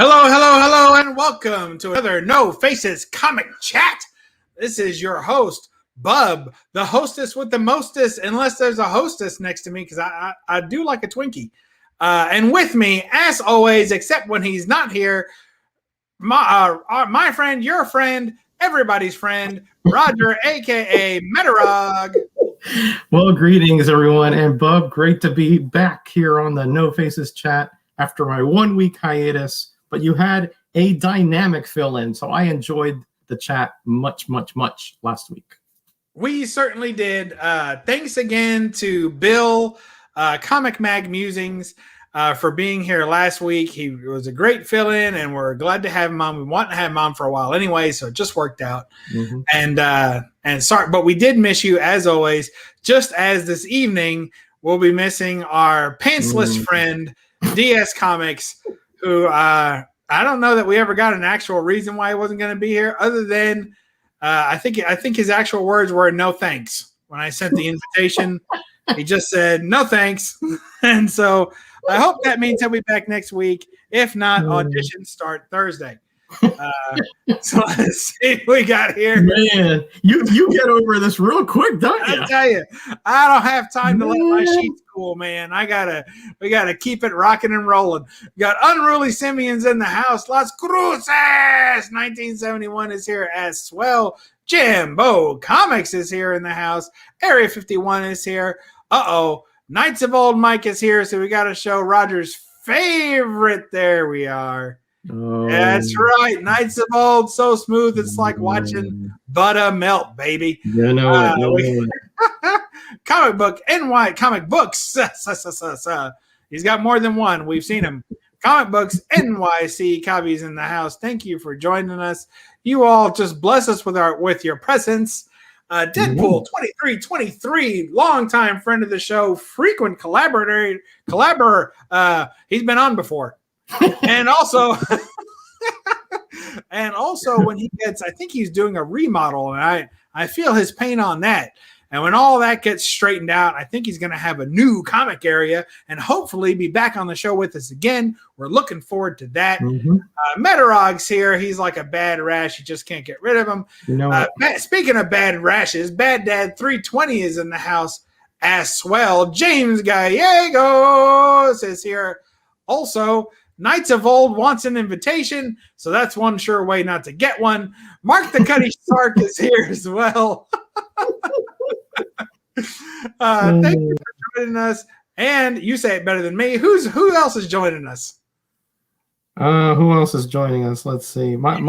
Hello, hello, hello, and welcome to another No Faces Comic Chat. This is your host, Bub, the hostess with the mostest, unless there's a hostess next to me, because I do like a Twinkie. And with me, as always, except when he's not here, my friend, your friend, everybody's friend, Roger, a.k.a. Metarog. Well, greetings, everyone. And Bub, great to be back here on the No Faces Chat after my 1 week hiatus. But you had a dynamic fill-in, so I enjoyed the chat much last week. We certainly did. Thanks again to Bill, Comic Mag Musings, for being here last week. He was a great fill-in, and we're glad to have him on. We want to have him on for a while anyway, so it just worked out. Mm-hmm. And sorry, but we did miss you as always. Just as this evening, we'll be missing our pantsless friend, DS Comics, who I don't know that we ever got an actual reason why he wasn't going to be here, other than I think his actual words were "no thanks." When I sent the invitation, he just said "no thanks," and so I hope that means he'll be back next week. If not, auditions start Thursday. So let's see what we got here. Man, you get over this real quick, don't you? I tell you, I don't have time to let my sheets cool, man. We gotta keep it rocking and rolling. We got Unruly Simians in the house. Las Cruces 1971 is here as well. Jimbo Comics is here in the house. Area 51 is here. Knights of Old Mike is here, so we got to show Roger's favorite. There we are. Oh. That's right. Knights of Old, so smooth. It's like watching butter melt, baby. Comic book, NY Comic Books. He's got more than one. We've seen him. Comic Books NYC Cobbies in the house. Thank you for joining us. You all just bless us with your presence. Deadpool 2323, longtime friend of the show, frequent collaborator. He's been on before. And also when he gets, I think he's doing a remodel, and I feel his pain on that. And when all that gets straightened out, I think he's going to have a new comic area and hopefully be back on the show with us again. We're looking forward to that. Metarog's here. He's like a bad rash. You just can't get rid of him. Speaking of bad rashes, Bad Dad 320 is in the house as well. James Gallegos is here. Also, Knights of Old wants an invitation, so that's one sure way not to get one. Mark the Cuddy Stark is here as well. Thank you for joining us. And you say it better than me. Who else is joining us? Who else is joining us? Let's see. It's on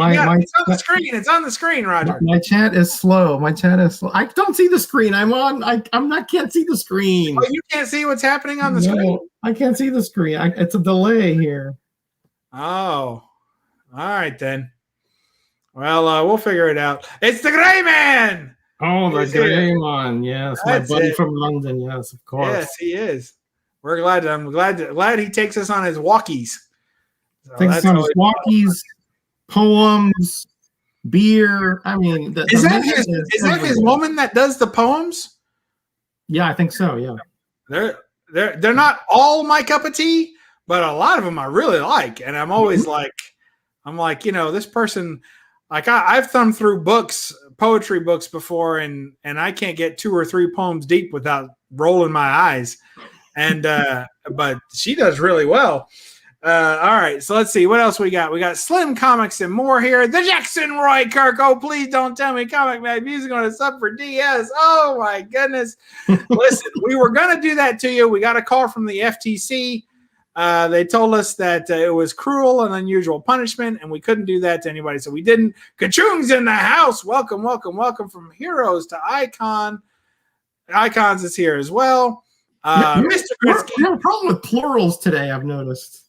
the screen. It's on the screen, Roger. My chat is slow. I don't see the screen. Can't see the screen. Oh, you can't see what's happening on the screen? I can't see the screen. It's a delay here. Oh, all right then. Well, we'll figure it out. It's the Gray Man. Oh, the Gray Man. Yes, that's my buddy from London. Yes, of course. Yes, he is. We're glad. I'm glad he takes us on his walkies. So takes us on his walkies, poems, beer. I mean, is that his woman that does the poems? Yeah, I think so. Yeah, they're not all my cup of tea, but a lot of them I really like, and I'm always like, this person. Like I've thumbed through poetry books before, and I can't get 2 or 3 poems deep without rolling my eyes. And but she does really well. All right, so let's see what else we got. We got Slim Comics and more here. The Jackson Roy Kirk. Oh, please don't tell me Comic Mag Music on a sub for DS. Oh my goodness! Listen, we were gonna do that to you. We got a call from the FTC. They told us that it was cruel and unusual punishment, and we couldn't do that to anybody, so we didn't. Kachung's in the house. Welcome from Heroes to Icon. Icons is here as well. Mr. Kritzky. You have a problem with plurals today, I've noticed.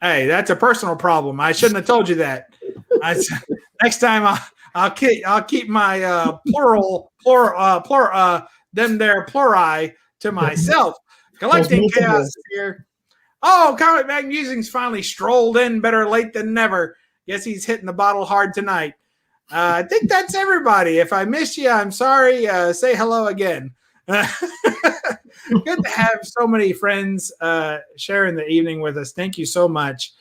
Hey, that's a personal problem. I shouldn't have told you that. Next time I'll keep my pluri to myself. Collecting Chaos is here. Oh, Comic Mag Musing's finally strolled in. Better late than never. Guess he's hitting the bottle hard tonight. I think that's everybody. If I missed you, I'm sorry. Say hello again. Good to have so many friends sharing the evening with us. Thank you so much.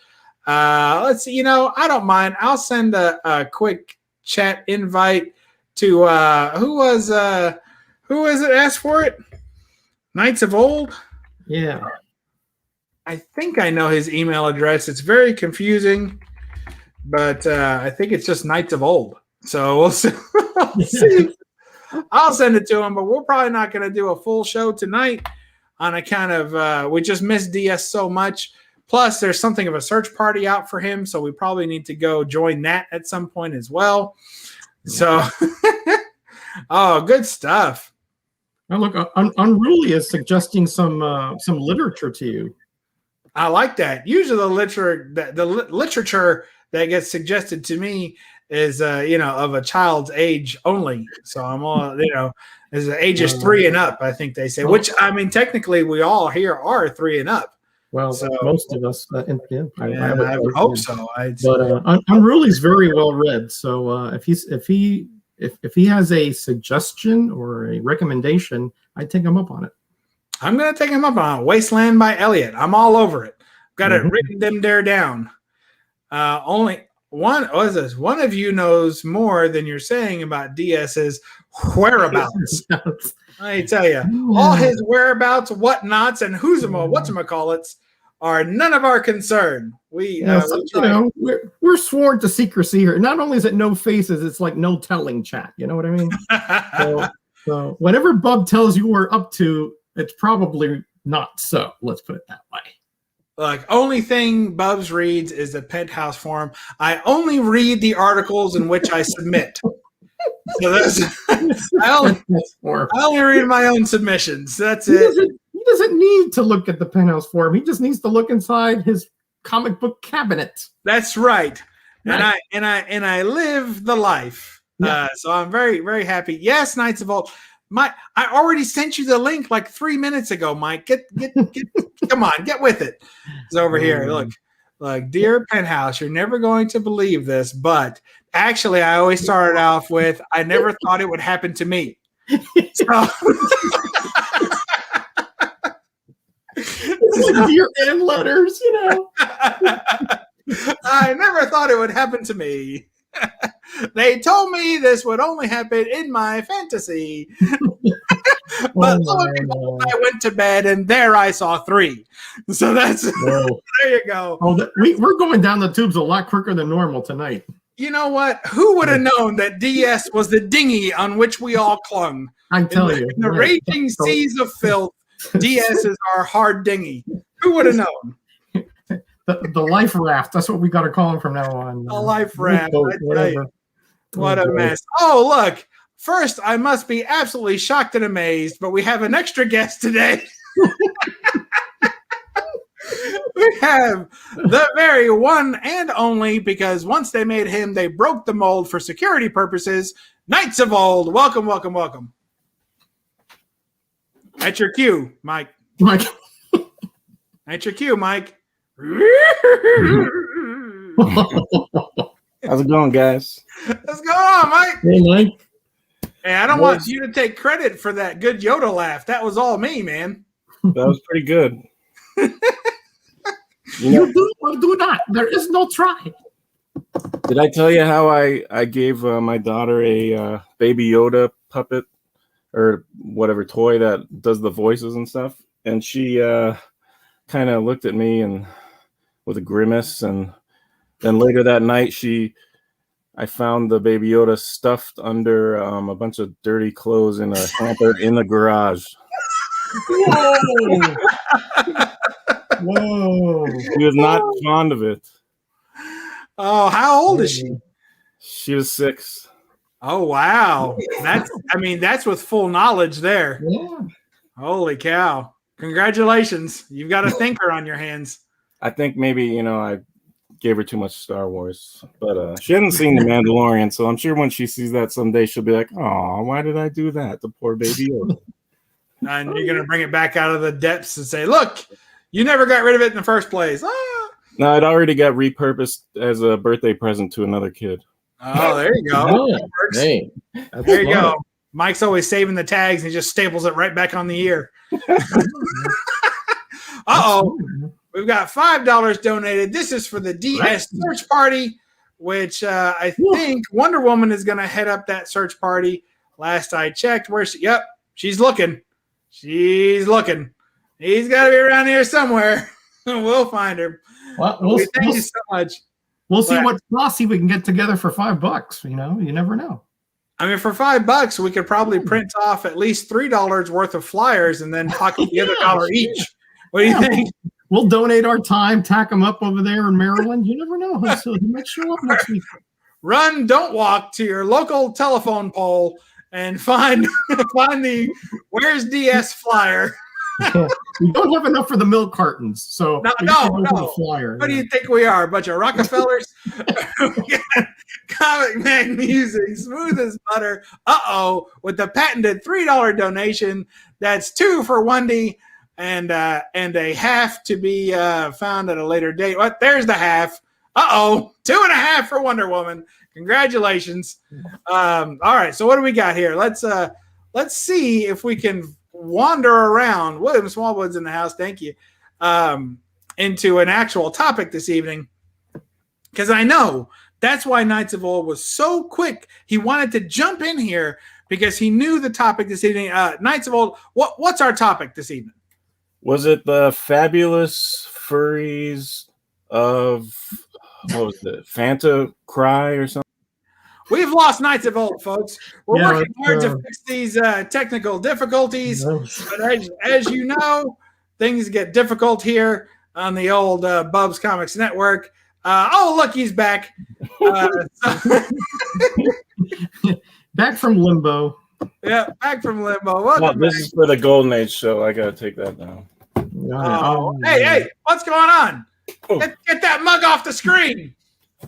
Let's see. I don't mind. I'll send a quick chat invite to who was it asked for it? Knights of Old. Yeah. I think I know his email address. It's very confusing, but I think it's just Knights of Old. So we'll see. I'll send it to him, but we're probably not going to do a full show tonight on account of we just missed DS so much. Plus, there's something of a search party out for him, so we probably need to go join that at some point as well. So, oh, good stuff. Now look, Unruly is suggesting some literature to you. I like that. Usually, the literature that gets suggested to me is of a child's age only. So I'm all is ages 3 and up. I think they say. Which I mean, technically, we all here are 3 and up. Well, so, most of us. I would hope so. But Unruly's very well read. So if he has a suggestion or a recommendation, I'd take him up on it. I'm going to take him up on Wasteland by Elliot. I'm all over it. Got it written them there down. Only one of you knows more than you're saying about DS's whereabouts. Let me tell you, all his whereabouts, whatnots, and whatchamacallits are none of our concern. We're sworn to secrecy here. Not only is it no faces, it's like no telling chat. You know what I mean? so whatever Bub tells you we're up to, it's probably not so. Let's put it that way. Look, only thing Bubs reads is the Penthouse Forum. I only read the articles in which I submit. So that's I only read my own submissions. That's it. He doesn't need to look at the Penthouse Forum. He just needs to look inside his comic book cabinet. That's right. And I live the life. Yeah. So I'm very, very happy. Yes, Knights of Old. I already sent you the link like 3 minutes ago, Mike. Get come on, get with it. It's over here. Look, dear Penthouse, you're never going to believe this, but actually, I always started off with, I never thought it would happen to me. So, your end letters, I never thought it would happen to me. They told me this would only happen in my fantasy. But I went to bed and there I saw 3. So that's there you go. We're going down the tubes a lot quicker than normal tonight. You know what? Who would have known that DS was the dinghy on which we all clung? I tell you. In the raging seas of filth, DS is our hard dinghy. Who would have known? The life raft. That's what we got to call him from now on. The life raft. What a mess. Oh, look. First, I must be absolutely shocked and amazed, but we have an extra guest today. We have the very one and only, because once they made him, they broke the mold for security purposes. Knights of Old. Welcome, welcome, welcome. At your cue, Mike. At your cue, Mike. How's it going, guys? What's going on, Mike? Hey, Mike. Hey, I don't want you to take credit for that good Yoda laugh. That was all me, man. That was pretty good. You do not. There is no try. Did I tell you how I gave my daughter a Baby Yoda puppet or whatever toy that does the voices and stuff? And she kind of looked at me and with a grimace, and then later that night I found the Baby Yoda stuffed under a bunch of dirty clothes in a hamper in the garage. Whoa. She was not fond of it. Oh, how old is she? She was 6. Oh, wow. That's with full knowledge there. Yeah. Holy cow. Congratulations. You've got a thinker on your hands. I think maybe, I gave her too much Star Wars, but she hasn't seen The Mandalorian, so I'm sure when she sees that someday, she'll be like, "Oh, why did I do that? The poor Baby Yoda." And you're gonna bring it back out of the depths and say, "Look, you never got rid of it in the first place." Ah. No, it already got repurposed as a birthday present to another kid. Oh, there you go. Hey, there you go. Mike's always saving the tags and he just staples it right back on the ear. Uh-oh. We've got $5 donated. This is for the DS search party, which I think Wonder Woman is going to head up that search party. Last I checked, she's looking. She's looking. He's got to be around here somewhere. We'll find her. Well, thank you so much. We'll see what posse we can get together for $5. You know, you never know. I mean, for $5, we could probably print off at least $3 worth of flyers and then pocket the other $1 each. What do you think? We'll donate our time, tack them up over there in Maryland. You never know. So he might show up next week. Run, don't walk to your local telephone pole and find the Where's DS flyer. We don't have enough for the milk cartons, so no. Flyer. What do you think we are? A bunch of Rockefellers? Comic Man Music, smooth as butter. With the patented $3 donation. That's 2 for Wendy and a half to be found at a later date. What? There's the half. 2.5 for Wonder Woman. Congratulations. All right. So what do we got here? Let's see if we can wander around. William Smallwood's in the house. Thank you. Into an actual topic this evening, because I know that's why Knights of Old was so quick. He wanted to jump in here because he knew the topic this evening. Knights of Old. What's our topic this evening? Was it the fabulous furries of what was it? Fanta Cry or something? We've lost Knights of Old, folks. We're working hard to fix these technical difficulties. But as you know, things get difficult here on the old BUB'S Comics Network. Look, he's back. Back from limbo. Yeah, back from limbo. This is for the Golden Age show. I got to take that down. Hey, what's going on? Get that mug off the screen.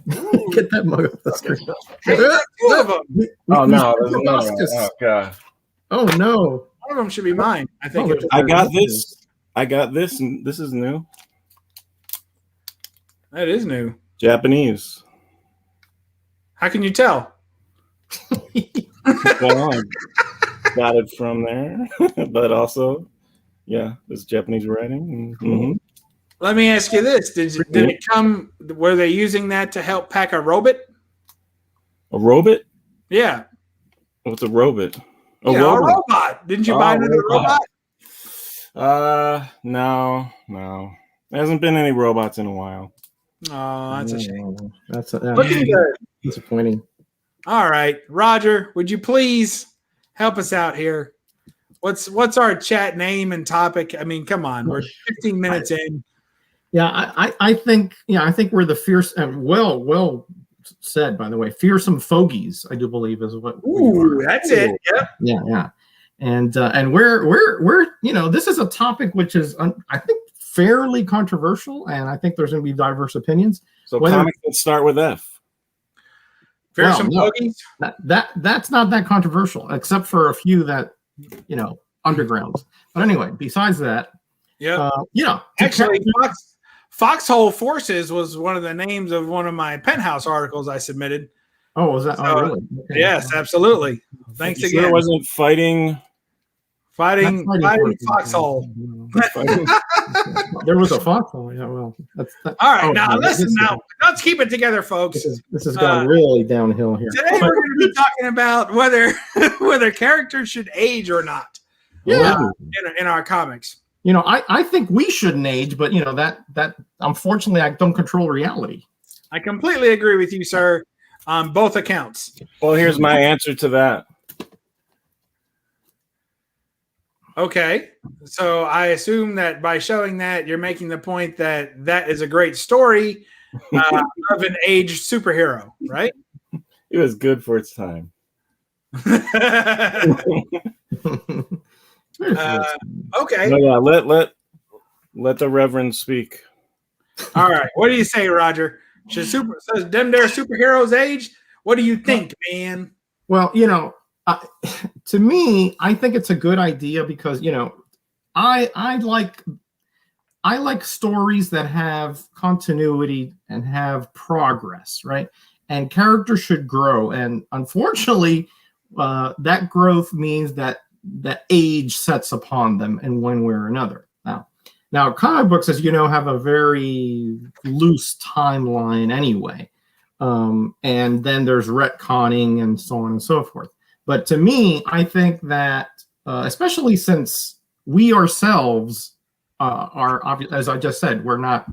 Get that mug off the screen. Hey, 2 of them. Oh, no. There's another one. Oh, God. Oh, no. One of them should be mine, I think. I got this, and this is new. That is new. Japanese. How can you tell? Well, got it from there, but also, there's Japanese writing. Mm-hmm. Let me ask you this: Did it come? Were they using that to help pack a robot? A robot? Yeah. What's a robot? A robot. Didn't you buy another robot? No. There hasn't been any robots in a while. Oh, that's a shame. That's disappointing. All right, Roger, would you please help us out here? What's our chat name and topic? I mean, come on, we're 15 minutes in. Yeah, I think we're the fierce and well said, by the way. Fearsome Fogies, I do believe, is what. Ooh, that's it. Yep. Yeah. And we're this is a topic which is I think fairly controversial, and I think there's going to be diverse opinions. So comics that start with F. Fearsome Fogies. That's not that controversial, except for a few that undergrounds. But anyway, besides that, actually, Foxhole Forces was one of the names of one of my Penthouse articles I submitted. Oh, was that? Oh, really? Okay. Yes, absolutely. Thanks again. Sure wasn't fighting Foxhole. There was a foxhole. Yeah, well, all right. Now listen. Now let's keep it together, folks. This has gone really downhill here. Today we're going to be talking about whether characters should age or not. Yeah. In our comics. I think we shouldn't age, but that unfortunately I don't control reality. I completely agree with you, sir, on both accounts. Well, here's my answer to that. Okay, so I assume that by showing that, you're making the point that is a great story of an aged superhero, right? It was good for its time. Okay. No, yeah, let the Reverend speak. All right. What do you say, Roger? Says them there superheroes age? What do you think, man? Well, to me, I think it's a good idea because I like stories that have continuity and have progress, right? And characters should grow, and unfortunately, that growth means that age sets upon them in one way or another. Now, comic books, as you know, have a very loose timeline anyway. And then there's retconning and so on and so forth. But to me, I think that, especially since we ourselves are, as I just said, we're not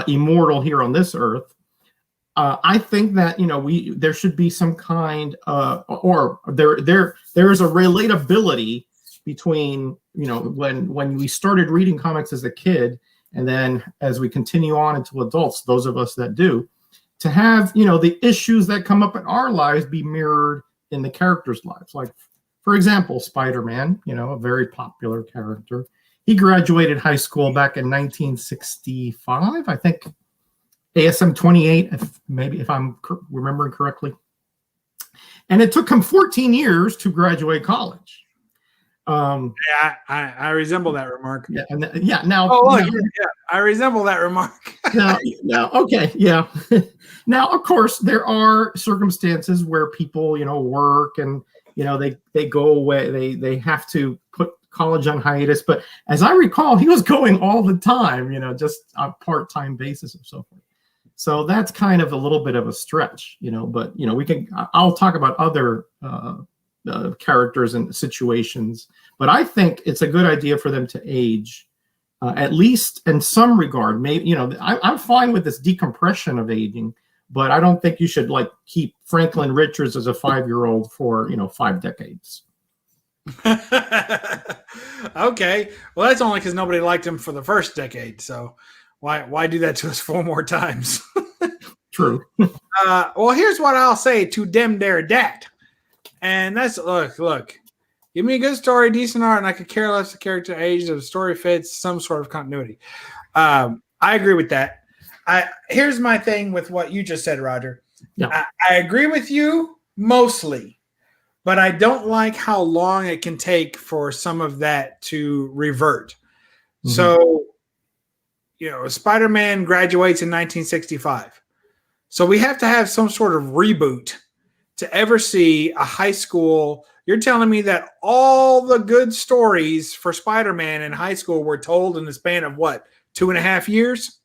immortal here on this earth. I think that there should be some kind or there is a relatability between when we started reading comics as a kid, and then as we continue on into adults, those of us that do, to have the issues that come up in our lives be mirrored in the characters' lives. Like, for example, Spider-Man, a very popular character. He graduated high school back in 1965, I think. ASM 28, if I'm remembering correctly. And it took him 14 years to graduate college. Yeah, I resemble that remark. Yeah, now. Oh, look, yeah, I resemble that remark. now, okay, yeah. Now, of course, there are circumstances where people, work and they go away. They have to put college on hiatus. But as I recall, he was going all the time. Just on a part-time basis and so forth. So that's kind of a little bit of a stretch, But we can. I'll talk about other characters and situations, but I think it's a good idea for them to age, at least in some regard. Maybe I'm fine with this decompression of aging, but I don't think you should keep Franklin Richards as a 5-year-old for 5 decades. Okay, well that's only because nobody liked him for the first decade. So why do that to us 4 more times? True. Well, here's what I'll say to them there dat. And that's look. Give me a good story, decent art, and I could care less the character age. The story fits some sort of continuity. I agree with that. Here's my thing with what you just said, Roger. Yeah. I agree with you mostly, but I don't like how long it can take for some of that to revert. Mm-hmm. So, Spider-Man graduates in 1965. So we have to have some sort of reboot to ever see a high school. You're telling me that all the good stories for Spider-Man in high school were told in the span of 2.5 years?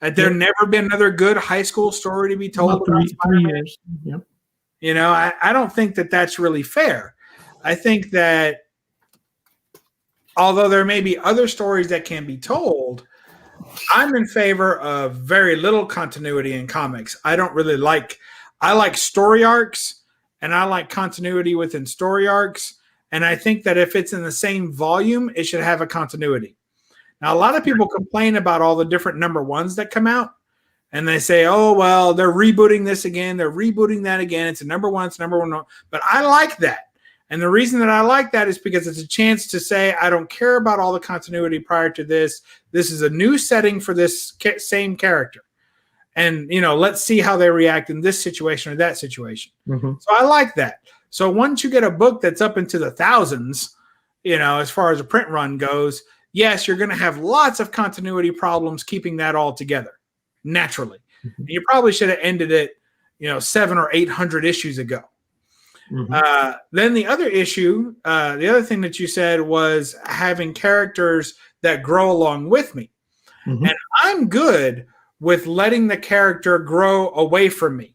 That there never been another good high school story to be told about 3 years. Yep. I don't think that that's really fair. I think that although there may be other stories that can be told, I'm in favor of very little continuity in comics. I like story arcs, and I like continuity within story arcs. And I think that if it's in the same volume, it should have a continuity. Now, a lot of people complain about all the different number ones that come out. And they say, oh, well, they're rebooting this again. They're rebooting that again. It's a number one. It's number one. But I like that. And the reason that I like that is because it's a chance to say, I don't care about all the continuity prior to this. This is a new setting for this same character. And, let's see how they react in this situation or that situation. Mm-hmm. So I like that. So once you get a book that's up into the thousands, as far as a print run goes, yes, you're going to have lots of continuity problems keeping that all together naturally. Mm-hmm. And you probably should have ended it, 700 or 800 issues ago. Mm-hmm. Then the other issue, the other thing that you said was having characters that grow along with me. Mm-hmm. And I'm good with letting the character grow away from me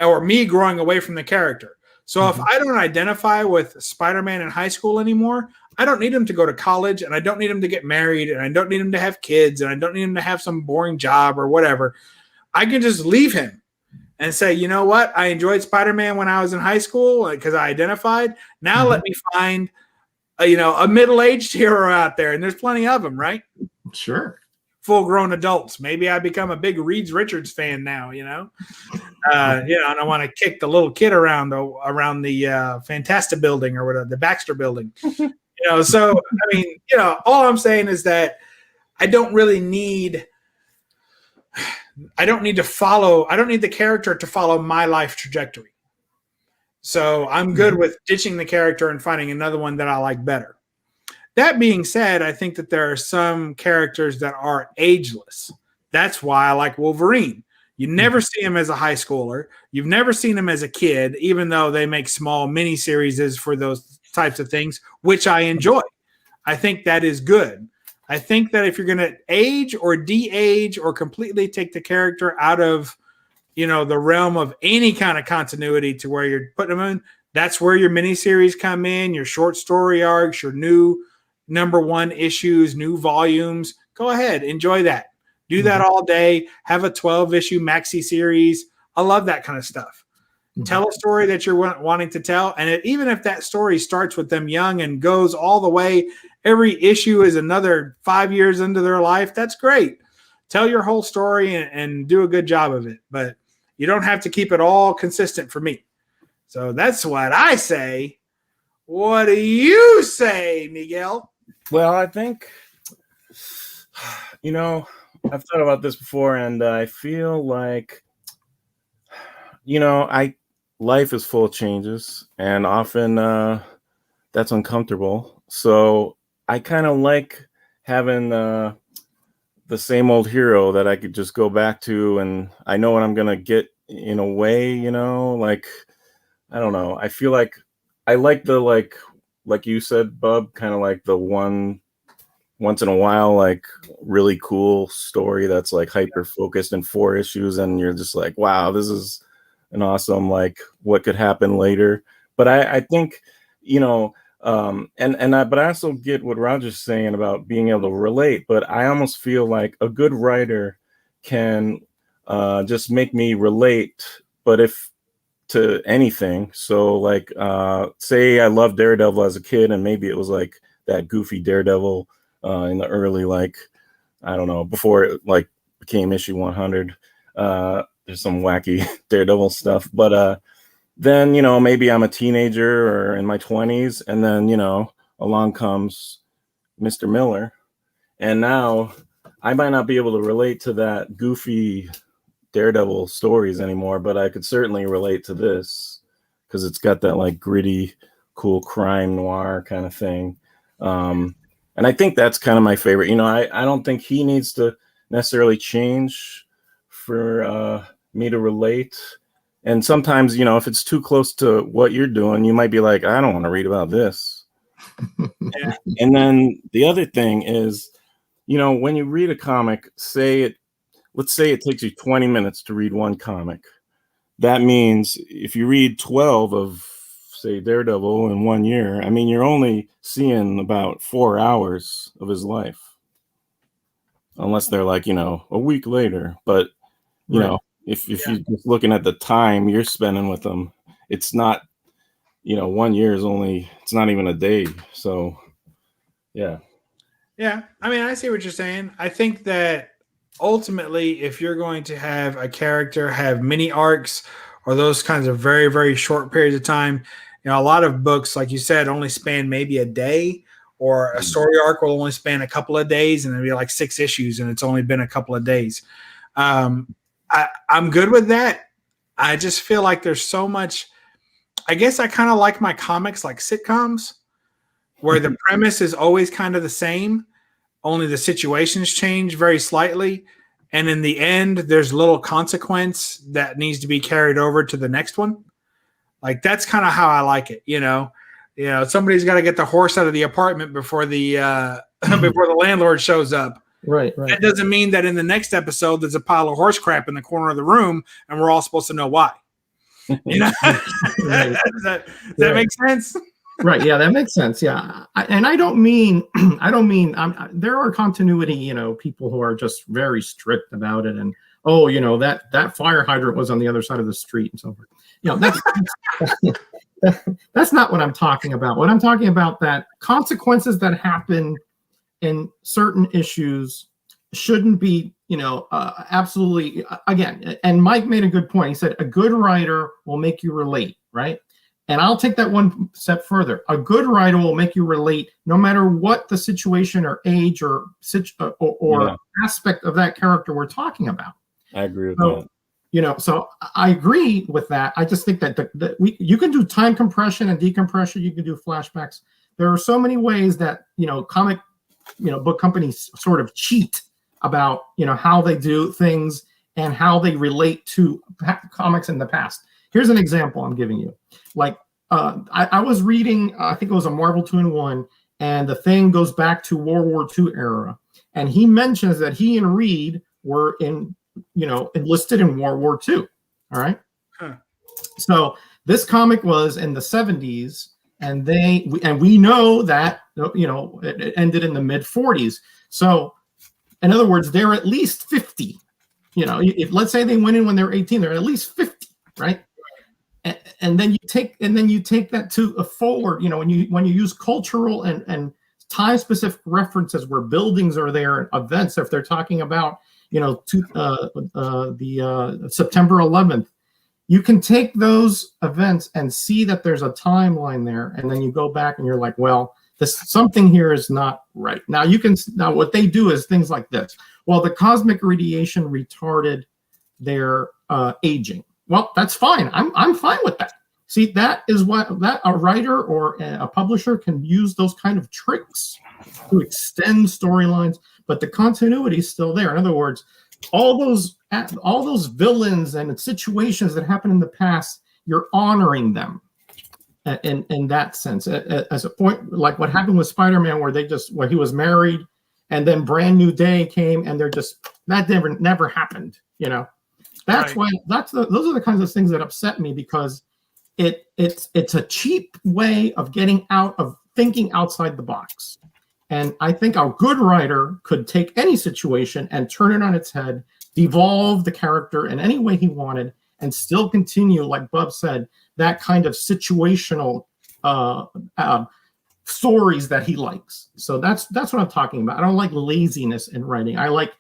or me growing away from the character. So if I don't identify with Spider-Man in high school anymore, I don't need him to go to college, and I don't need him to get married, and I don't need him to have kids, and I don't need him to have some boring job or whatever. I can just leave him and say, you know what? I enjoyed Spider-Man when I was in high school because I identified. Now let me find, a middle-aged hero out there, and there's plenty of them, right? Sure. Full-grown adults. Maybe I become a big Reed Richards fan now, and I want to kick the little kid around the Fantasta building or whatever, the Baxter building. So I mean, all I'm saying is that I don't need the character to follow my life trajectory. So I'm good with ditching the character and finding another one that I like better. That being said, I think that there are some characters that are ageless. That's why I like Wolverine. You never see him as a high schooler. You've never seen him as a kid, even though they make small mini-series for those types of things, which I enjoy. I think that is good. I think that if you're going to age or de-age or completely take the character out of, the realm of any kind of continuity to where you're putting them in, that's where your miniseries come in, your short story arcs, your new #1 issues, new volumes. Go ahead, enjoy that. Do that all day. Have a 12-issue maxi series. I love that kind of stuff. Tell a story that you're wanting to tell. And even if that story starts with them young and goes all the way, every issue is another 5 years into their life, that's great. Tell your whole story and do a good job of it. But you don't have to keep it all consistent for me. So that's what I say. What do you say, Miguel? Well, I think, I've thought about this before, and I feel like, life is full of changes, and often that's uncomfortable. So I kind of like having the same old hero that I could just go back to, and I know what I'm gonna get in a way. Like, I don't know. I feel like I like the like you said, Bub, kind of like the once in a while, like really cool story that's like hyper focused in 4 issues, and you're just like, wow, this is an awesome, like, what could happen later. But I think, but I also get what Roger's saying about being able to relate. But I almost feel like a good writer can just make me relate, but if to anything. So like, say I loved Daredevil as a kid, and maybe it was like that goofy Daredevil in the early, like, I don't know, before it like became issue 100. There's some wacky Daredevil stuff, but then maybe I'm a teenager or in my 20s, and then along comes Mr. Miller, and now I might not be able to relate to that goofy Daredevil stories anymore, but I could certainly relate to this because it's got that like gritty, cool crime noir kind of thing. And I think that's kind of my favorite. I don't think he needs to necessarily change for me to relate. And sometimes, if it's too close to what you're doing, you might be like, I don't want to read about this. And then the other thing is, when you read a comic, let's say it takes you 20 minutes to read one comic. That means if you read 12 of, say, Daredevil in 1 year, I mean, you're only seeing about 4 hours of his life. Unless they're like, a week later. But, if you're just looking at the time you're spending with them, it's not, 1 year is it's not even a day. So, yeah. Yeah. I mean, I see what you're saying. I think that ultimately, if you're going to have a character have mini arcs or those kinds of very, very short periods of time, a lot of books, like you said, only span maybe a day, or a story arc will only span a couple of days, and it'll be like 6 issues, and it's only been a couple of days. I'm good with that. I just feel like there's so much. I guess I kind of like my comics like sitcoms, where the premise is always kind of the same, only the situations change very slightly. And in the end, there's little consequence that needs to be carried over to the next one. Like, that's kind of how I like it. Somebody's got to get the horse out of the apartment before the before the landlord shows up. Right. That doesn't mean that in the next episode there's a pile of horse crap in the corner of the room, and we're all supposed to know why. Does that make sense? Right. Yeah, that makes sense. Yeah. I don't mean, there are continuity, people who are just very strict about it. And, that fire hydrant was on the other side of the street and so forth. That's not what I'm talking about. What I'm talking about, that consequences that happen in certain issues shouldn't be, absolutely, again, and Mike made a good point. He said, a good writer will make you relate, right? And I'll take that one step further. A good writer will make you relate no matter what the situation or age or aspect of that character we're talking about. I agree with that. So I agree with that. I just think that you can do time compression and decompression. You can do flashbacks. There are so many ways that, comic, book companies sort of cheat about, how they do things and how they relate to comics in the past. Here's an example I'm giving you. Like, I was reading, I think it was a Marvel 2-in-1, and the thing goes back to World War II era. And he mentions that he and Reed were enlisted in World War II. All right. Huh. So this comic was in the 70s, and we know that it ended in the mid 40s. So in other words, they're at least 50. If let's say they went in when they're 18, they're at least 50, right? And then you take that to a forward. When you use cultural and time specific references where buildings are there and events. If they're talking about the September 11th, you can take those events and see that there's a timeline there, and then you go back and you're like, well, something here is not right. Now what they do is things like this. Well, the cosmic radiation retarded their aging. Well, that's fine. I'm fine with that. See, that is that a writer or a publisher can use those kind of tricks to extend storylines, but the continuity is still there. In other words, all those villains and situations that happened in the past, you're honoring them in that sense. As a point, like what happened with Spider-Man, where he was married, and then Brand New Day came, and that never happened. That's right. why those are the kinds of things that upset me, because it's a cheap way of getting out of thinking outside the box. And I think a good writer could take any situation and turn it on its head, devolve the character in any way he wanted, and still continue, like Bub said, that kind of situational stories that he likes. So that's what I'm talking about. I don't like laziness in writing. I like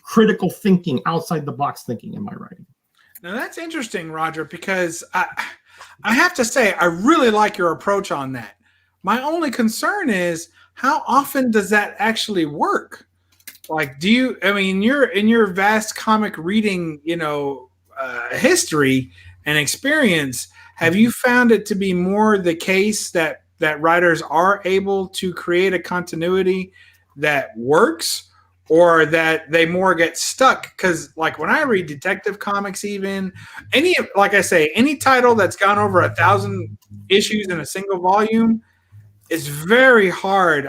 critical thinking, outside the box thinking in my writing. Now that's interesting, Roger, because I have to say I really like your approach on that. My only concern is, how often does that actually work? Like, in your vast comic reading, history and experience, have you found it to be more the case that writers are able to create a continuity that works, or that they more get stuck? Because like when I read detective comics, even any title that's gone over 1,000 issues in a single volume, it's very hard.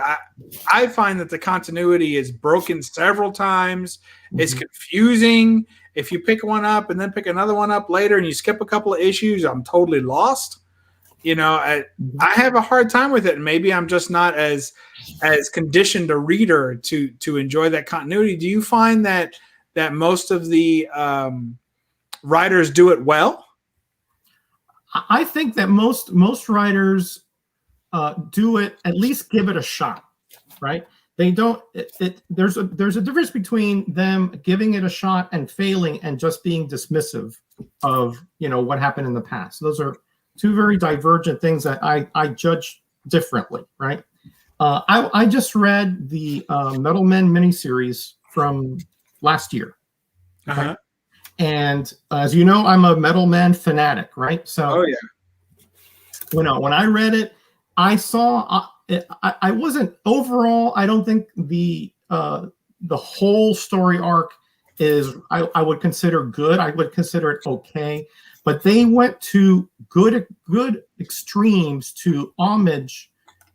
I find that the continuity is broken several times. It's confusing. If you pick one up and then pick another one up later and you skip a couple of issues, I'm totally lost. I have a hard time with it. And maybe I'm just not as conditioned a reader to enjoy that continuity. Do you find that most of the writers do it well? I think that most writers do it, at least give it a shot, right? They don't. There's a difference between them giving it a shot and failing, and just being dismissive of what happened in the past. Those are two very divergent things that I judge differently, right? I just read the Metal Men miniseries from last year, Uh-huh. and as you know, I'm a Metal Man fanatic, right? So, when I read it, I saw I wasn't overall. I don't think the whole story arc is I would consider good. I would consider it okay, but they went to good extremes to homage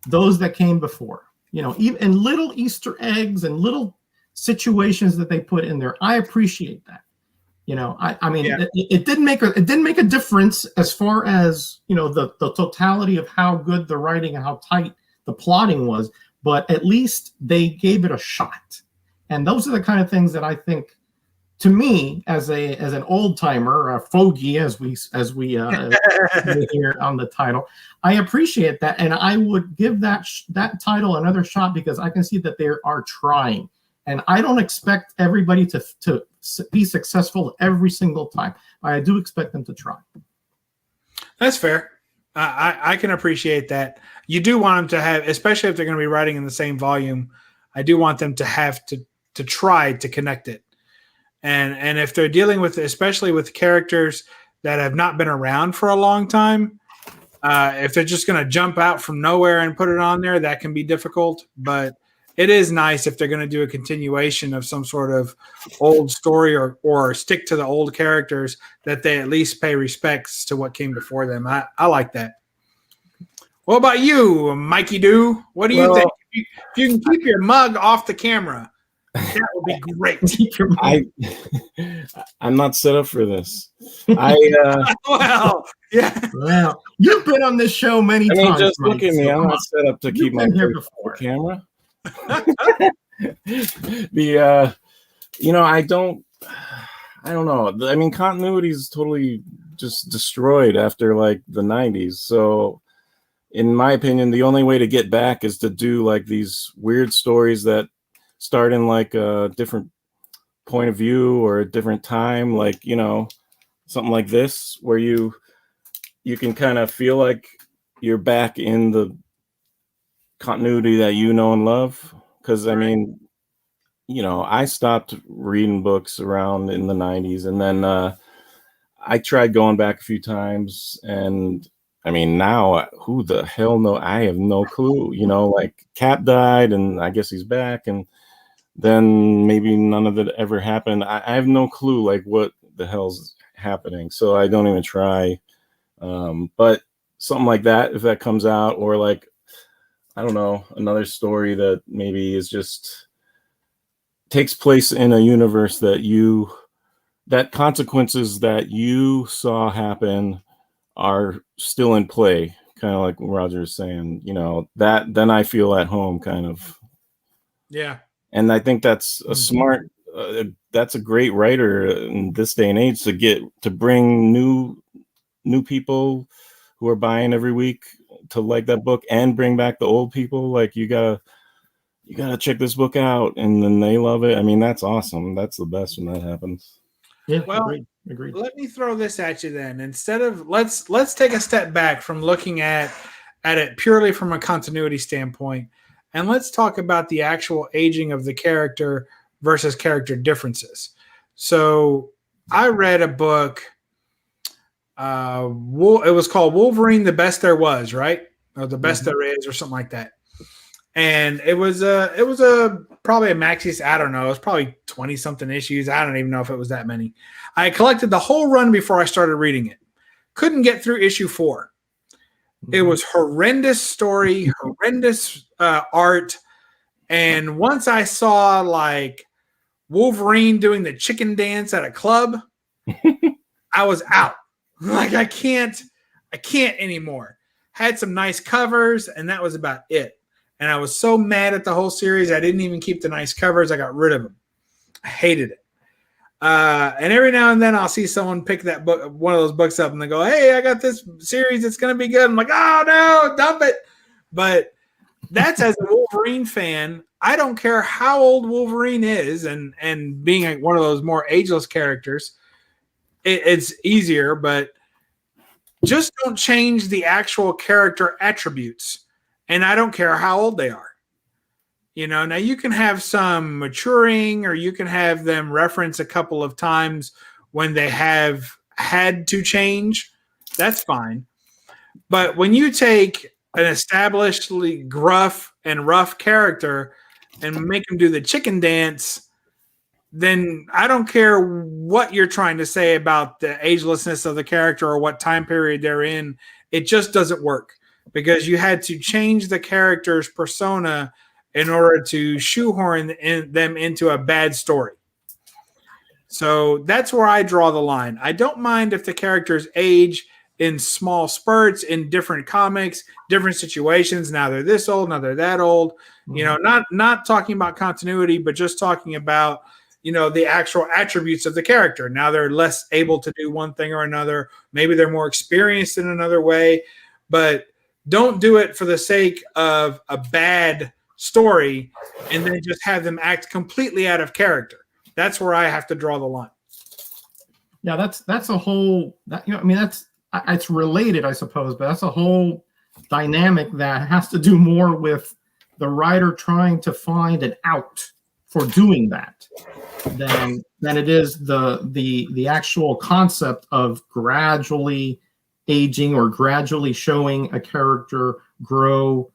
those that came before. Even in little Easter eggs and little situations that they put in there. I appreciate that. It didn't make a difference as far as the totality of how good the writing and how tight the plotting was, but at least they gave it a shot. And those are the kind of things that I think, to me, as an old timer, a fogey, as we hear on the title, I appreciate that, and I would give that title another shot, because I can see that they are trying. And I don't expect everybody to be successful every single time. I do expect them to try. That's fair. I can appreciate that. You do want them to have, especially if they're going to be writing in the same volume, I do want them to have to try to connect it. And if they're dealing with, especially with characters that have not been around for a long time, if they're just going to jump out from nowhere and put it on there, that can be difficult. But it is nice if they're going to do a continuation of some sort of old story or stick to the old characters, that they at least pay respects to what came before them. I like that. What about you, Mikey Doo? What do you think? If you can keep your mug off the camera, that would be great. I'm not set up for this. Well, yeah. Well, you've been on this show many times. Just look at me. I'm not set up to keep my here face before. off the camera. I don't know. I mean, continuity is totally just destroyed after like the 90s. So in my opinion, the only way to get back is to do like these weird stories that start in like a different point of view or a different time, like, you know, something like this, where you can kind of feel like you're back in the continuity that you know and love. Because I mean, you know, I stopped reading books around in the 90s, and then I tried going back a few times, and I mean, now who the hell know? I have no clue. You know, like Cap died, and I guess he's back, and then maybe none of it ever happened. I have no clue, like what the hell's happening. So I don't even try. But something like that, if that comes out, or like, I don't know, another story that maybe is just takes place in a universe that consequences that you saw happen are still in play, kind of like Roger is saying, you know, that then I feel at home, kind of. Yeah. And I think that's a smart, that's a great writer in this day and age to bring new people who are buying every week to like that book, and bring back the old people. Like, you gotta check this book out, and then they love it. I mean, that's awesome. That's the best when that happens. Yeah, well, agreed. Let me throw this at you then. Instead of let's take a step back from looking at it purely from a continuity standpoint, and let's talk about the actual aging of the character versus character differences. So I read a book. It was called Wolverine: The Best There Was, right? Or The Best There Is, or something like that. And it was probably a maxi. I don't know. It was probably 20 something issues. I don't even know if it was that many. I collected the whole run before I started reading it. Couldn't get through issue 4. It was horrendous story, horrendous art. And once I saw like Wolverine doing the chicken dance at a club, I was out. Like, I can't anymore. Had some nice covers, and that was about it. And I was so mad at the whole series, I didn't even keep the nice covers. I got rid of them. I hated it. And every now and then I'll see someone pick that book, one of those books up, and they go, "Hey, I got this series. It's going to be good." I'm like, "Oh no, dump it." But that's, as a Wolverine fan, I don't care how old Wolverine is, and being one of those more ageless characters, it's easier. But just don't change the actual character attributes. And I don't care how old they are. You know, now you can have some maturing, or you can have them reference a couple of times when they have had to change. That's fine. But when you take an establishedly gruff and rough character and make them do the chicken dance, then I don't care what you're trying to say about the agelessness of the character or what time period they're in. It just doesn't work, because you had to change the character's persona in order to shoehorn them into a bad story. So that's where I draw the line. I don't mind if the characters age in small spurts in different comics, different situations. Now they're this old, now they're that old. You know, not talking about continuity, but just talking about, you know, the actual attributes of the character. Now they're less able to do one thing or another. Maybe they're more experienced in another way, but don't do it for the sake of a bad story and then just have them act completely out of character. That's where I have to draw the line. Yeah, that's a whole, you know, I mean, it's related, I suppose, but that's a whole dynamic that has to do more with the writer trying to find an out for doing that than it is the actual concept of gradually aging or gradually showing a character grow,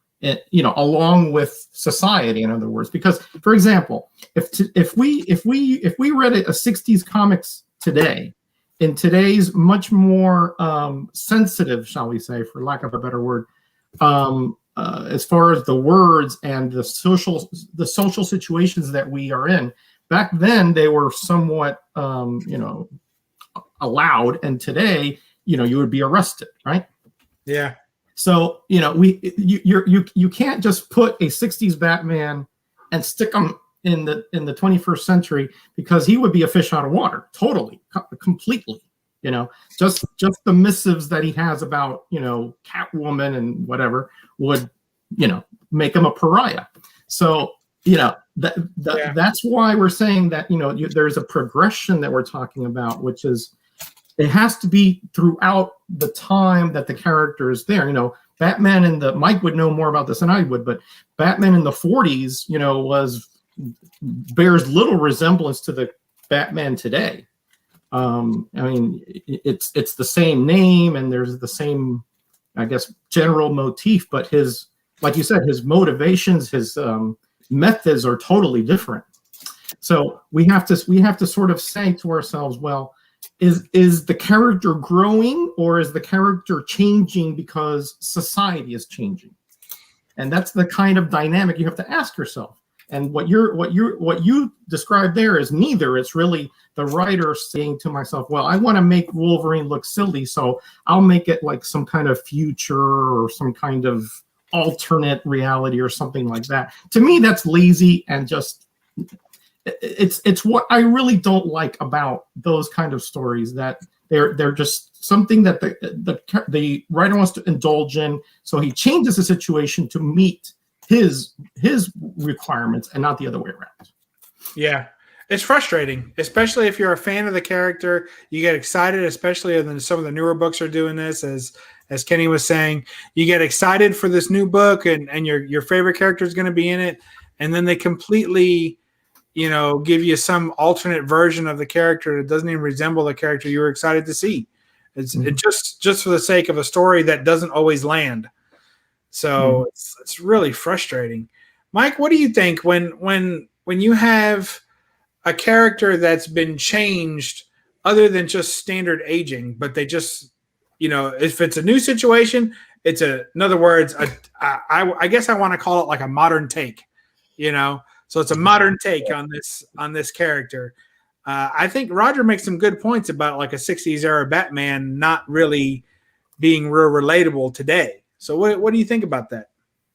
you know, along with society, in other words. Because, for example, if we read a 60s comics today, in today's much more sensitive, shall we say, for lack of a better word, as far as the words and the social situations that we are in. Back then, they were somewhat, allowed, and today, you would be arrested, right? Yeah. So you can't just put a '60s Batman and stick him in the 21st century, because he would be a fish out of water, totally, completely. Just the missives that he has about Catwoman and whatever would make him a pariah. So that's why we're saying that there's a progression that we're talking about, which is it has to be throughout the time that the character is there. Batman Mike would know more about this than I would, but Batman in the '40s, bears little resemblance to the Batman today. It's the same name and there's the same, I guess, general motif, but like you said, his motivations, his methods are totally different. So we have to sort of say to ourselves, well, is the character growing, or is the character changing because society is changing? And that's the kind of dynamic you have to ask yourself. And what you described there is neither. It's really the writer saying to myself, well, I want to make Wolverine look silly, so I'll make it like some kind of future or some kind of alternate reality or something like that. To me, that's lazy, and just it's what I really don't like about those kind of stories, that they're just something that the writer wants to indulge in, so he changes the situation to meet his requirements and not the other way around. Yeah. It's frustrating, especially if you're a fan of the character. You get excited, especially when some of the newer books are doing this, as Kenny was saying. You get excited for this new book, and your favorite character is going to be in it, and then they completely, give you some alternate version of the character that doesn't even resemble the character you were excited to see. It's just for the sake of a story that doesn't always land. So it's really frustrating. Mike, what do you think when you have a character that's been changed other than just standard aging, but they just, if it's a new situation, in other words, I guess I want to call it like a modern take, so it's a modern take on this character. I think Roger makes some good points about like a '60s era Batman not really being real relatable today. So what do you think about that?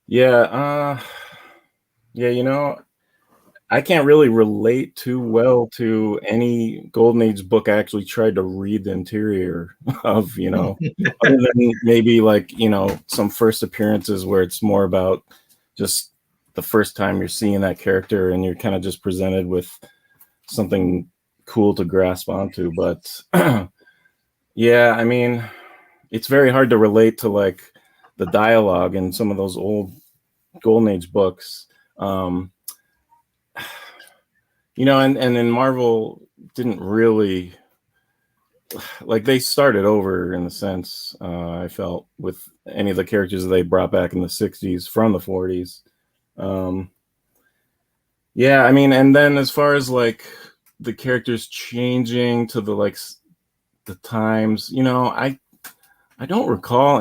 Yeah, I can't really relate too well to any Golden Age book I actually tried to read the interior of, other than maybe like, some first appearances where it's more about just the first time you're seeing that character and you're kind of just presented with something cool to grasp onto. But yeah, it's very hard to relate to like the dialogue in some of those old Golden Age books. And then Marvel didn't really, like, they started over in a sense, I felt, with any of the characters that they brought back in the '60s from the '40s. And then as far as like the characters changing to the times, I don't recall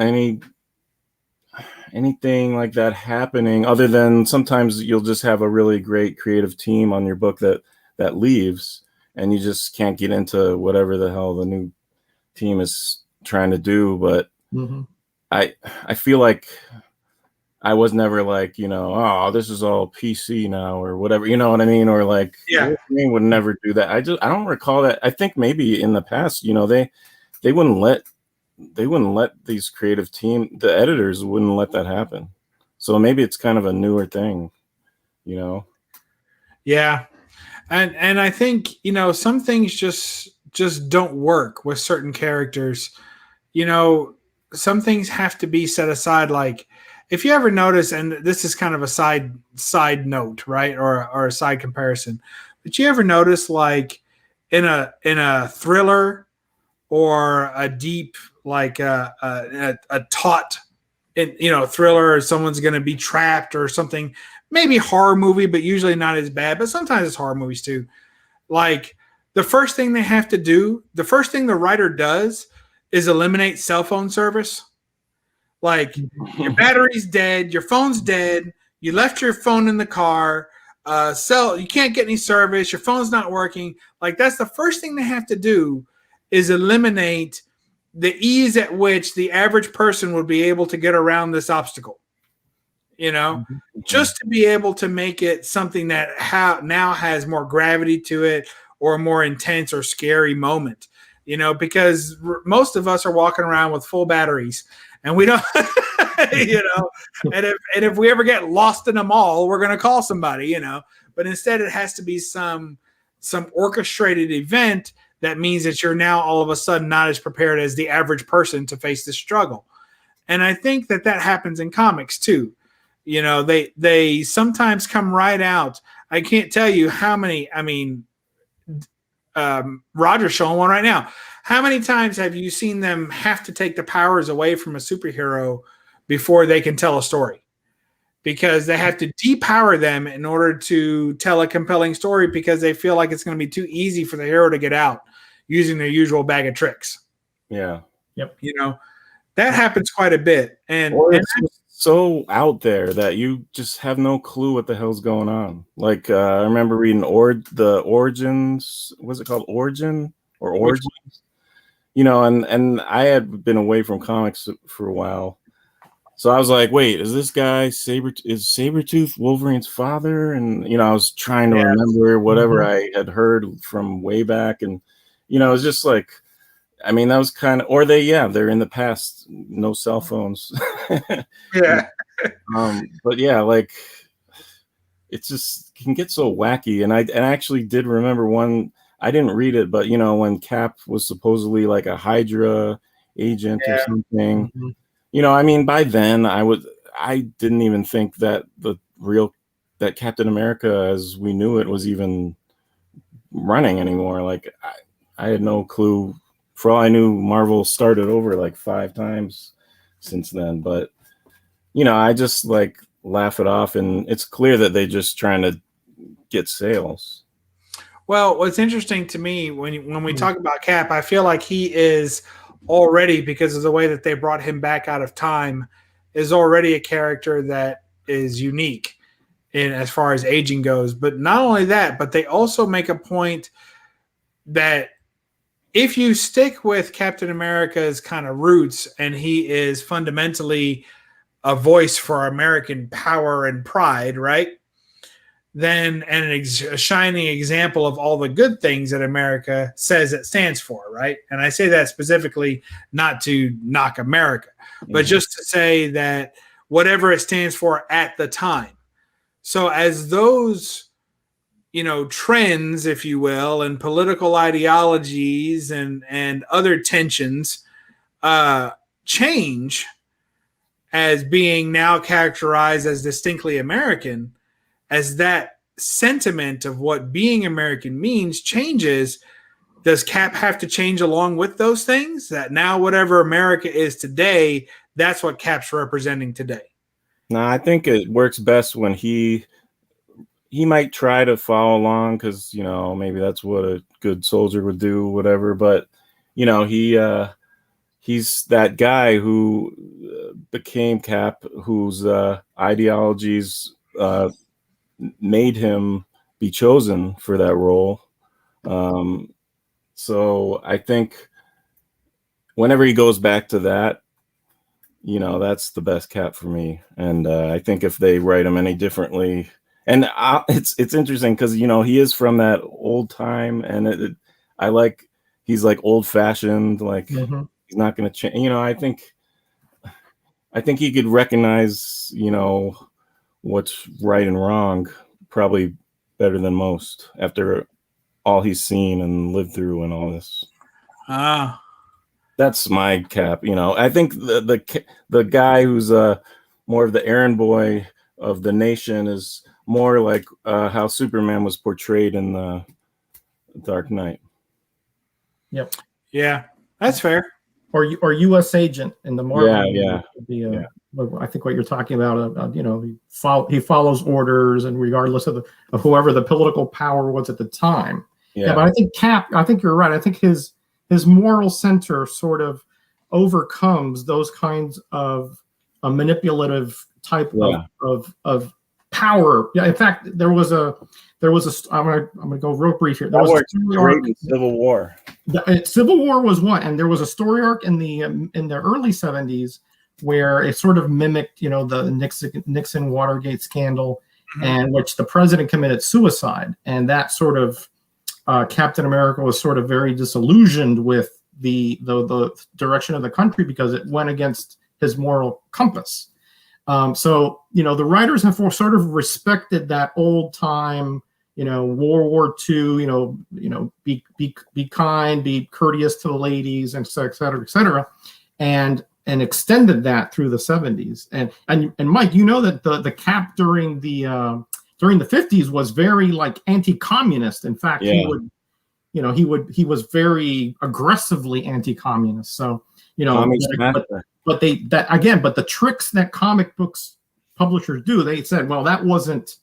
anything like that happening, other than sometimes you'll just have a really great creative team on your book that leaves, and you just can't get into whatever the hell the new team is trying to do. But I feel like I was never like, oh, this is all PC now or whatever, you know what I mean? Or like, Wolverine would never do that. I don't recall that. I think maybe in the past, they wouldn't let these creative team, the editors wouldn't let that happen. So maybe it's kind of a newer thing, Yeah. And I think, some things just don't work with certain characters. Some things have to be set aside. Like if you ever notice, and this is kind of a side note, right? Or a side comparison, but you ever notice like in a thriller or a deep, like a taut, thriller, or someone's going to be trapped or something, maybe horror movie, but usually not as bad, but sometimes it's horror movies too. Like the first thing they have to do, the first thing the writer does is eliminate cell phone service. Like your battery's dead, your phone's dead, you left your phone in the car, you can't get any service, your phone's not working. Like that's the first thing they have to do is eliminate the ease at which the average person would be able to get around this obstacle. You know, just to be able to make it something that now has more gravity to it or a more intense or scary moment, you know, because most of us are walking around with full batteries and we don't, you know, and if we ever get lost in a mall, we're going to call somebody, you know, but instead it has to be some orchestrated event that means that you're now all of a sudden not as prepared as the average person to face this struggle. And I think that happens in comics too. You know, they sometimes come right out. I can't tell you how many. I mean, Roger's showing one right now. How many times have you seen them have to take the powers away from a superhero before they can tell a story? Because they have to depower them in order to tell a compelling story because they feel like it's going to be too easy for the hero to get out using their usual bag of tricks. Yeah. Yep. You know, that happens quite a bit. And so out there that you just have no clue what the hell's going on. Like I remember reading the Origins. Was it called Origin or Origins? You know, and I had been away from comics for a while, so I was like, wait, is this guy Sabretooth Wolverine's father? And you know, I was trying to remember whatever I had heard from way back, and you know, it was just like, I mean, that was kind of, or they're in the past, no cell phones. Yeah. But yeah, like it just can get so wacky. And I actually did remember one, I didn't read it, but you know, when Cap was supposedly like a Hydra agent or something, you know, I mean, by then I didn't even think that that Captain America as we knew it was even running anymore. Like I had no clue. For all I knew, Marvel started over like 5 times since then. But, you know, I just like laugh it off. And it's clear that they're just trying to get sales. Well, what's interesting to me when we talk about Cap, I feel like he is already, because of the way that they brought him back out of time, is already a character that is unique in as far as aging goes. But not only that, but they also make a point that if you stick with Captain America's kind of roots and he is fundamentally a voice for American power and pride, right? Then, and a shining example of all the good things that America says it stands for, right? And I say that specifically not to knock America, but just to say that whatever it stands for at the time. So as those, you know, trends, if you will, and political ideologies and other tensions change as being now characterized as distinctly American, as that sentiment of what being American means changes, does Cap have to change along with those things? That now whatever America is today, that's what Cap's representing today. No, I think it works best when he might try to follow along because, you know, maybe that's what a good soldier would do, whatever. But, you know, he's that guy who became Cap, whose ideologies made him be chosen for that role. So I think whenever he goes back to that, you know, that's the best Cap for me. And I think if they write him any differently, and it's interesting because, you know, he is from that old time, and I like, he's like old fashioned, like he's not going to change. You know, I think he could recognize, you know, what's right and wrong probably better than most after all he's seen and lived through and all this. That's my Cap. You know, I think the guy who's more of the errand boy of the nation is more like how Superman was portrayed in the Dark Knight. Yep. Yeah, that's fair. Or U.S. agent in the Marvel. Yeah. I think what you're talking about, you know, he follows orders, and regardless of whoever the political power was at the time. Yeah, but I think Cap, I think you're right. I think his moral center sort of overcomes those kinds of a manipulative type Yeah. of power. Yeah, in fact, there was a I'm gonna go real brief here. There That was works a story great arc. in Civil War. Civil War was one, and there was a story arc in the early 70s where it sort of mimicked, the Nixon Watergate scandal, and which the president committed suicide, and that sort of Captain America was sort of very disillusioned with the direction of the country because it went against his moral compass. So the writers have sort of respected that old time, World War II, be kind, be courteous to the ladies, and et cetera, and extended that through the 70s. And Mike, that the Cap during the 50s was very like anti-communist. In fact, he was very aggressively anti-communist. So but the tricks that comic books publishers do, they said, well, that wasn't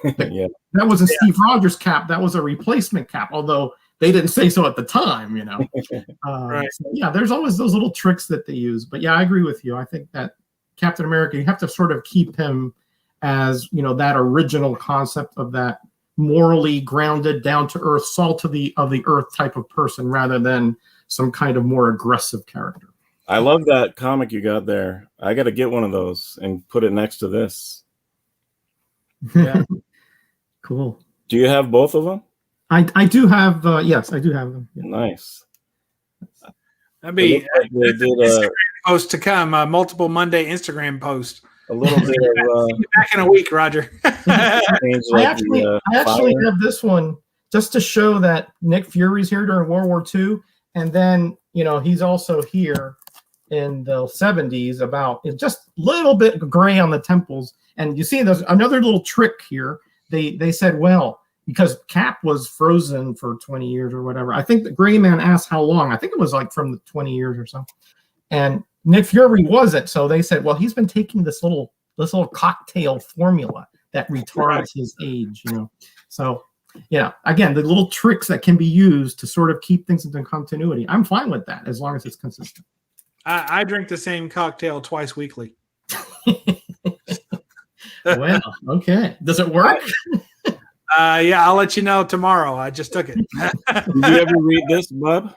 that wasn't Steve Rogers' Cap, that was a replacement Cap, although they didn't say so at the time, Right. So, there's always those little tricks that they use. But I agree with you. I think that Captain America, you have to sort of keep him as that original concept of that morally grounded, down to earth, salt of the earth type of person, rather than some kind of more aggressive character. I love that comic you got there. I got to get one of those and put it next to this. Yeah. Cool. Do you have both of them? I do have. Yes, I do have them. Yeah. Nice. That'd be they did Instagram post to come. Multiple Monday Instagram post. a little bit of Back in a week, Roger. I actually have this one just to show that Nick Fury's here during World War II, and then he's also here in the 70s. About it's just a little bit gray on the temples, and you see there's another little trick here. They said, well, because Cap was frozen for 20 years or whatever. I think the Gray Man asked how long. I think it was like from the 20 years or so. And Nick Fury wasn't. So they said, well, he's been taking this little cocktail formula that retards his age, So again, the little tricks that can be used to sort of keep things into continuity. I'm fine with that as long as it's consistent. I drink the same cocktail twice weekly. Well, okay. Does it work? I'll let you know tomorrow. I just took it. Did you ever read this, Bub?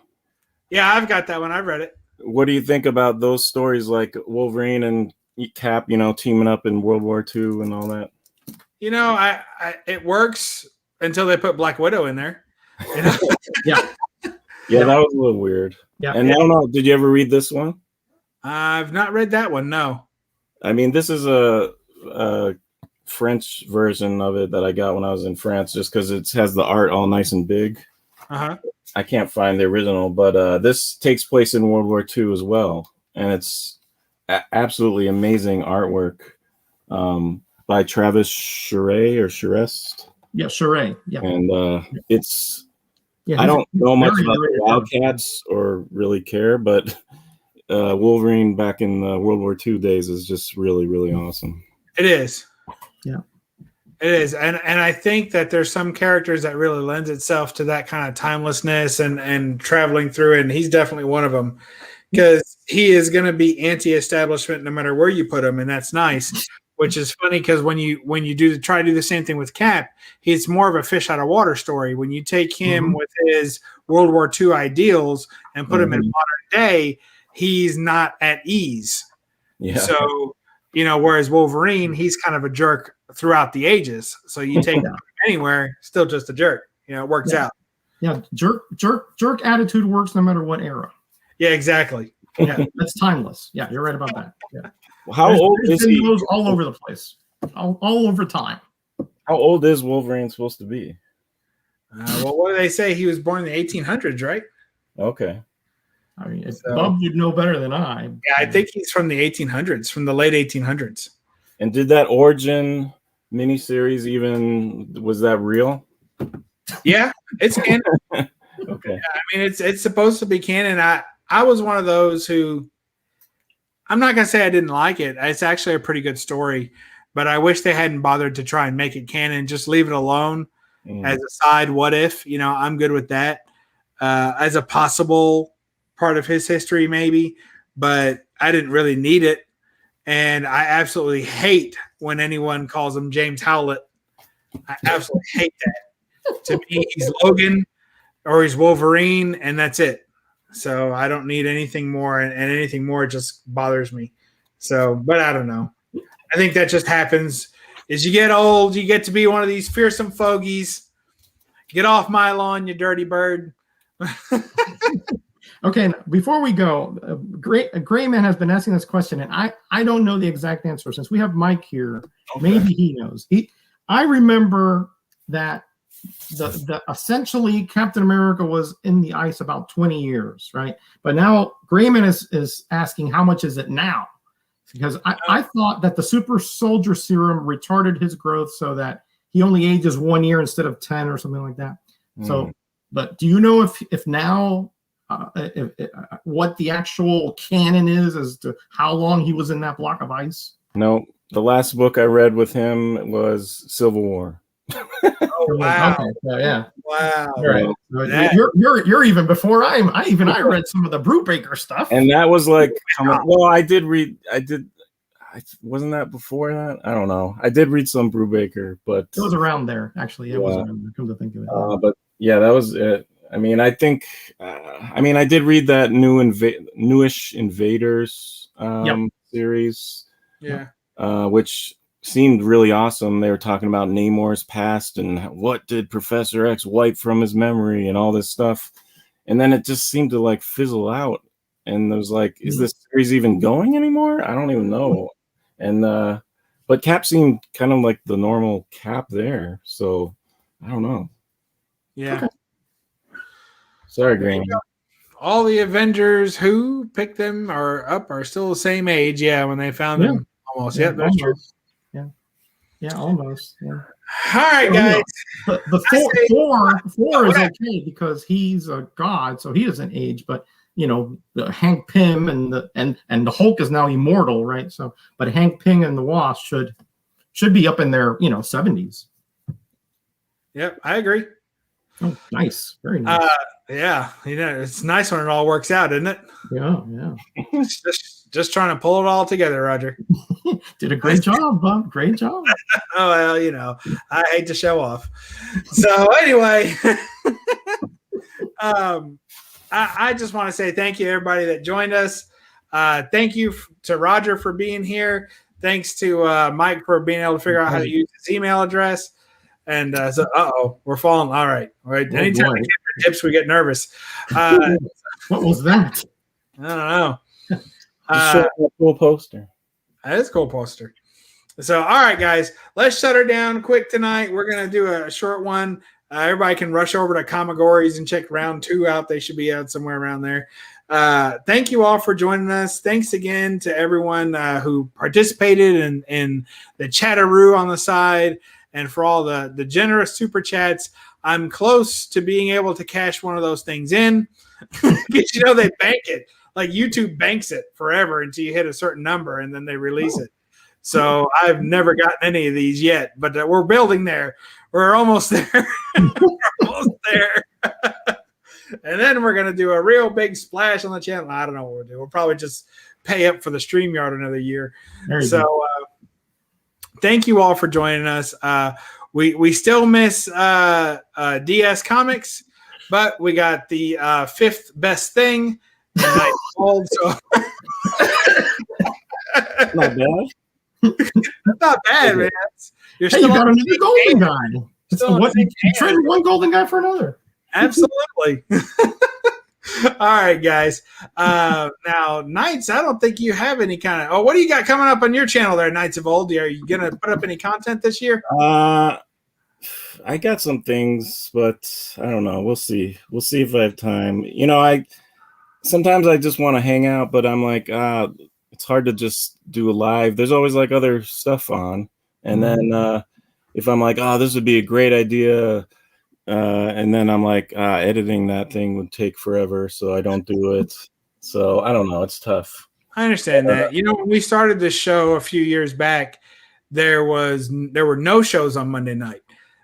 Yeah, I've got that one. I've read it. What do you think about those stories like Wolverine and Cap, teaming up in World War II and all that? It works until they put Black Widow in there. Yeah, that was a little weird. Yeah. And I don't know, did you ever read this one? I've not read that one, no. I mean, this is a French version of it that I got when I was in France, just because it has the art all nice and big. Uh-huh. I can't find the original, but this takes place in World War II as well, and it's absolutely amazing artwork by Travis Charest. Yeah, Charest. Yeah, and it's. I don't know much about the Wildcats or really care, but Wolverine back in the World War II days is just really, really awesome. It is. Yeah. It is. And I think that there's some characters that really lends itself to that kind of timelessness and traveling through it. And he's definitely one of them because he is going to be anti-establishment no matter where you put him. And that's nice, which is funny because when you try to do the same thing with Cap, he's more of a fish out of water story. When you take him with his World War II ideals and put him in modern day, he's not at ease. Yeah. So, whereas Wolverine, he's kind of a jerk throughout the ages. So you take him anywhere, still just a jerk. It works out. Yeah, jerk attitude works no matter what era. Yeah, exactly. Yeah, that's timeless. Yeah, you're right about that. Yeah. How old is he? All over the place, all over time. How old is Wolverine supposed to be? Well, what do they say? He was born in the 1800s, right? Okay. I mean, Bub would know better than I. Yeah, I think he's from the 1800s, from the late 1800s. And did that origin miniseries was that real? Yeah, it's canon. Okay. Yeah, I mean, it's supposed to be canon. I was one of those who, I'm not going to say I didn't like it. It's actually a pretty good story, but I wish they hadn't bothered to try and make it canon. Just leave it alone as a side what if. I'm good with that as a possible part of his history maybe, but I didn't really need it. and I absolutely hate when anyone calls him James Howlett. I absolutely hate that. To me, he's Logan or he's Wolverine, and that's it. So I don't need anything more, and anything more just bothers me. So, but I don't know. I think that just happens. As you get old, you get to be one of these fearsome fogies. Get off my lawn, you dirty bird. Okay, before we go, Grayman has been asking this question, and I don't know the exact answer. Since we have Mike here, maybe he knows. I remember that the essentially Captain America was in the ice about 20 years, right? But now Grayman is asking how much is it now? Because I thought that the super soldier serum retarded his growth so that he only ages 1 year instead of 10 or something like that. So, but do you know if now what the actual canon is as to how long he was in that block of ice? No, the last book I read with him was Civil War. Oh, wow. Okay. So, yeah. Wow. Right. So you're even before I read some of the Brubaker stuff. And that was like, well, I wasn't that before that? I don't know. I did read some Brubaker, but it was around there, actually. It was around there, come to think of it. But yeah, that was it. I mean, I think, I did read that newish Invaders series. Yeah. Which seemed really awesome. They were talking about Namor's past and what did Professor X wipe from his memory and all this stuff. And then it just seemed to like fizzle out. And I was like, is this series even going anymore? I don't even know. And but Cap seemed kind of like the normal Cap there. So I don't know. Yeah. Okay. Sorry, Green. All the Avengers who picked them are still the same age. Yeah, when they found them. Almost. Yeah, that's true. Yeah, almost. Yeah. All right, guys. The Thor is okay because he's a god, so he doesn't age. But Hank Pym and the Hulk is now immortal, right? So, but Hank Pym and the Wasp should be up in their 70s. Yep, I agree. Oh, nice, very nice. Yeah, it's nice when it all works out, isn't it? Yeah. just trying to pull it all together, Roger. Did a great job, Bob. Great job. Oh, well, I hate to show off. So anyway, I just want to say thank you to everybody that joined us. Thank you to Roger for being here. Thanks to Mike for being able to figure out how to use his email address. And we're falling. All right. Anytime we get our tips, we get nervous. What was that? I don't know. A cool poster. That is a cool poster. So, all right, guys, let's shut her down quick tonight. We're going to do a short one. Everybody can rush over to Comigori's and check round 2 out. They should be out somewhere around there. Thank you all for joining us. Thanks again to everyone who participated in the chatteroo on the side and for all the generous super chats. I'm close to being able to cash one of those things in because they bank it. Like YouTube banks it forever until you hit a certain number and then they release it. So I've never gotten any of these yet, but we're building there. We're almost there. We're almost there. And then we're going to do a real big splash on the channel. I don't know what we'll do. We'll probably just pay up for the StreamYard another year. So thank you all for joining us. We still miss DS Comics, but we got the 5th best thing. Old, so. Not bad. That's not bad, man. You got another golden guy. You traded one golden guy for another. Absolutely. All right, guys. Now, Knights, I don't think you have any kind of. Oh, what do you got coming up on your channel there, Knights of Old? Are you going to put up any content this year? I got some things, but I don't know. We'll see. We'll see if I have time. Sometimes I just want to hang out, but I'm like, it's hard to just do a live. There's always like other stuff on. And then if I'm like, this would be a great idea. And then I'm like, editing that thing would take forever. So I don't do it. So I don't know. It's tough. I understand that. When we started this show a few years back, there were no shows on Monday night.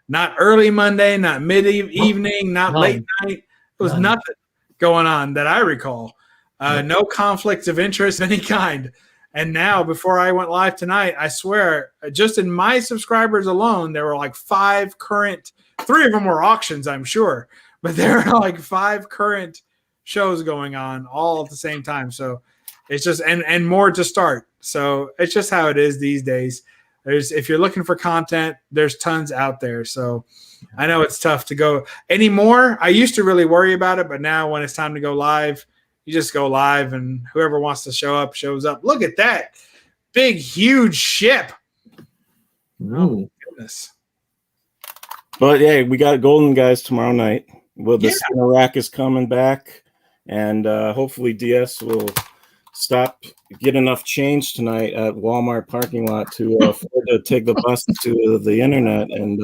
Not early Monday, not mid-evening, not late night. It was nothing going on that I recall. No conflicts of interest of any kind. And now, before I went live tonight, I swear, just in my subscribers alone, there were like 5 current. 3 of them were auctions, I'm sure, but there are like 5 current shows going on all at the same time. So it's just and more to start. So it's just how it is these days. If you're looking for content, there's tons out there. So I know it's tough to go anymore. I used to really worry about it, but now when it's time to go live, you just go live, and whoever wants to show up shows up. Look at that big, huge ship. Ooh. Oh my goodness. But yeah, we got Golden Guys tomorrow night. Well, the Yeah. Spinner Rack is coming back, and hopefully DS will stop, get enough change tonight at Walmart parking lot to afford to take the bus to the internet and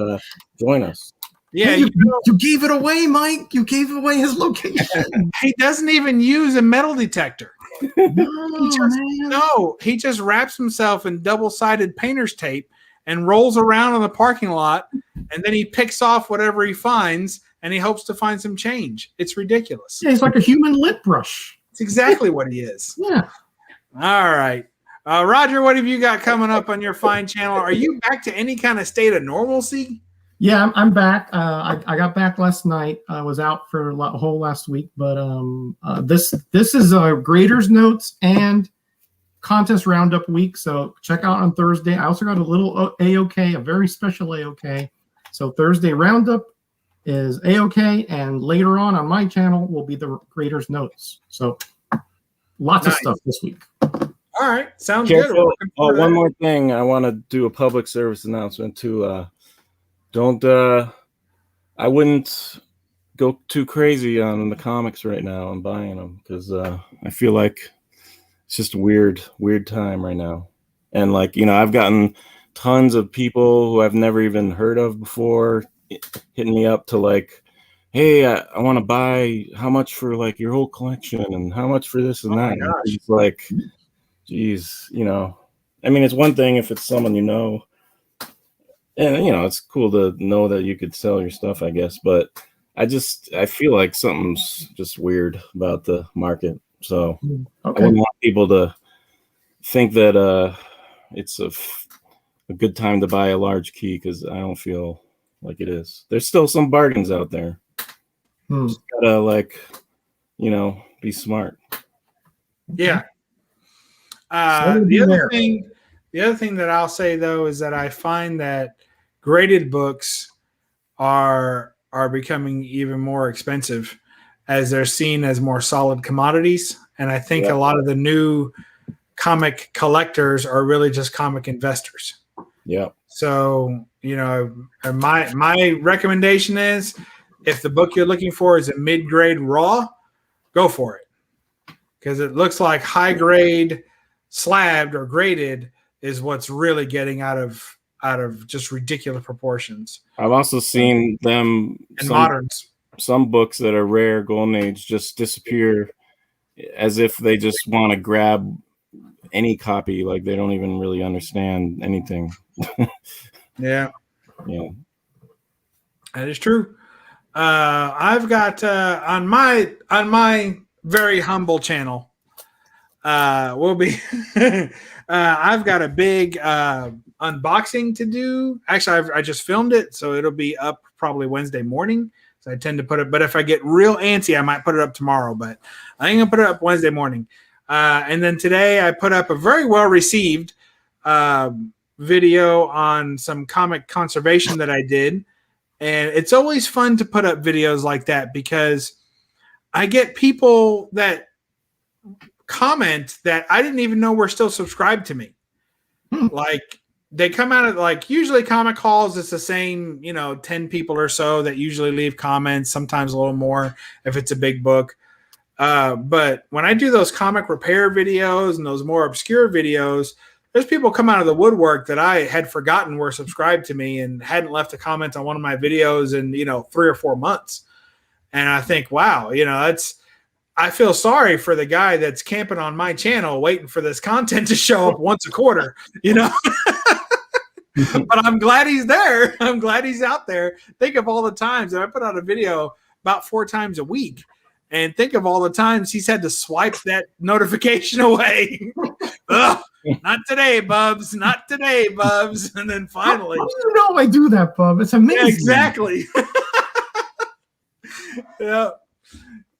join us. Yeah, Hey, you gave it away, Mike. You gave away his location. he doesn't even use a metal detector. No, He just wraps himself in double-sided painter's tape and rolls around in the parking lot, and then he picks off whatever he finds, and he hopes to find some change. It's ridiculous. Yeah, he's like a human lip brush. It's exactly what he is. Yeah. All right. Roger, what have you got coming up on your fine channel? Are you back to any kind of state of normalcy? Yeah, I'm back. I got back last night. I was out for a whole last week, but this is graders notes and contest roundup week. So check out on Thursday. I also got a little AOK, a very special AOK. So Thursday roundup is AOK, and later on my channel will be the graders notes. So lots of stuff this week. All right, sounds Careful. good. Oh, one more thing. I want to do a public service announcement too. I wouldn't go too crazy on the comics right now and buying them, because I feel like it's just a weird time right now. And like, I've gotten tons of people who I've never even heard of before hitting me up to like, hey, I want to buy, how much for like your whole collection and how much for this and that. And it's like, geez, I mean, it's one thing if it's someone and it's cool to know that you could sell your stuff, I guess, but I feel like something's just weird about the market. So Okay. I wouldn't want people to think that it's a good time to buy a large key, because I don't feel like it is. There's still some bargains out there. Just gotta be smart. Yeah. The other thing that I'll say though is that I find that graded books are becoming even more expensive as they're seen as more solid commodities. And I think a lot of the new comic collectors are really just comic investors. Yeah. So, my recommendation is, if the book you're looking for is a mid-grade raw, go for it. Because it looks like high grade slabbed or graded is what's really getting out of just ridiculous proportions. I've also seen them and moderns. Some books that are rare, golden age, just disappear as if they just want to grab any copy, like they don't even really understand anything. Yeah. That is true. I've got on my very humble channel, I've got a big unboxing to do. Actually, I just filmed it, so it'll be up probably Wednesday morning. So I tend to put it, but if I get real antsy, I might put it up tomorrow, but I ain't gonna put it up Wednesday morning. And then today I put up a very well received video on some comic conservation that I did. And it's always fun to put up videos like that, because I get people that comment that I didn't even know were still subscribed to me. Like, they come out of, like, usually comic calls, it's the same, 10 people or so that usually leave comments, sometimes a little more if it's a big book. But when I do those comic repair videos and those more obscure videos, there's people come out of the woodwork that I had forgotten were subscribed to me and hadn't left a comment on one of my videos in, 3 or 4 months. And I think, wow, I feel sorry for the guy that's camping on my channel waiting for this content to show up once a quarter, But I'm glad he's there. I'm glad he's out there. Think of all the times that I put out a video about 4 times a week. And think of all the times he's had to swipe that notification away. Ugh, not today, Bubs, not today, Bubs. And then finally, how do you know I do that, Bub? It's amazing. yeah, exactly. Yeah,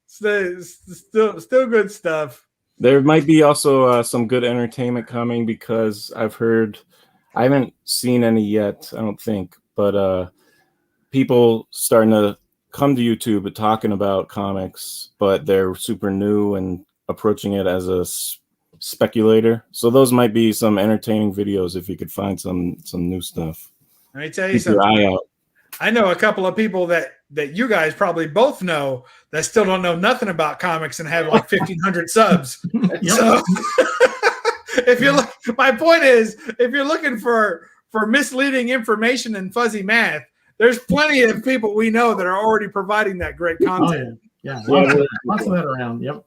still good stuff. There might be also some good entertainment coming because I've heard, I haven't seen any yet, I don't think, but people starting to come to YouTube and talking about comics, but they're super new and approaching it as a speculator. So those might be some entertaining videos if you could find some new stuff. Let me tell you Keep your something. eye out. I know a couple of people that you guys probably both know that still don't know nothing about comics and have like 1,500 subs. So if you're my point is, if you're looking for misleading information and fuzzy math, there's plenty of people we know that are already providing that great content. Oh, yeah. Lots of that around. Yep.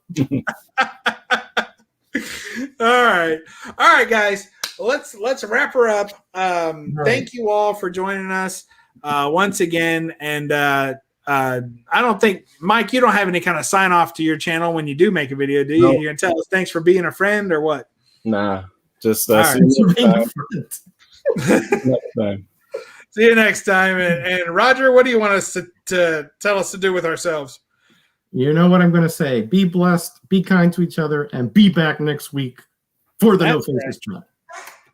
All right, guys. Let's wrap her up. Thank you all for joining us once again. And I don't think, Mike, you don't have any kind of sign off to your channel when you do make a video, do you? No. You're gonna tell us thanks for being a friend or what? Nah, just All see you next time. See you next time. And Roger, what do you want us to tell us to do with ourselves? You know what I'm going to say. Be blessed, be kind to each other, and be back next week for the No Faces Chat.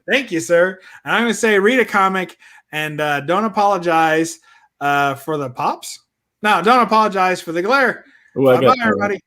Thank you, sir. And I'm going to say read a comic and don't apologize for the pops. No, don't apologize for the glare. Bye-bye, everybody.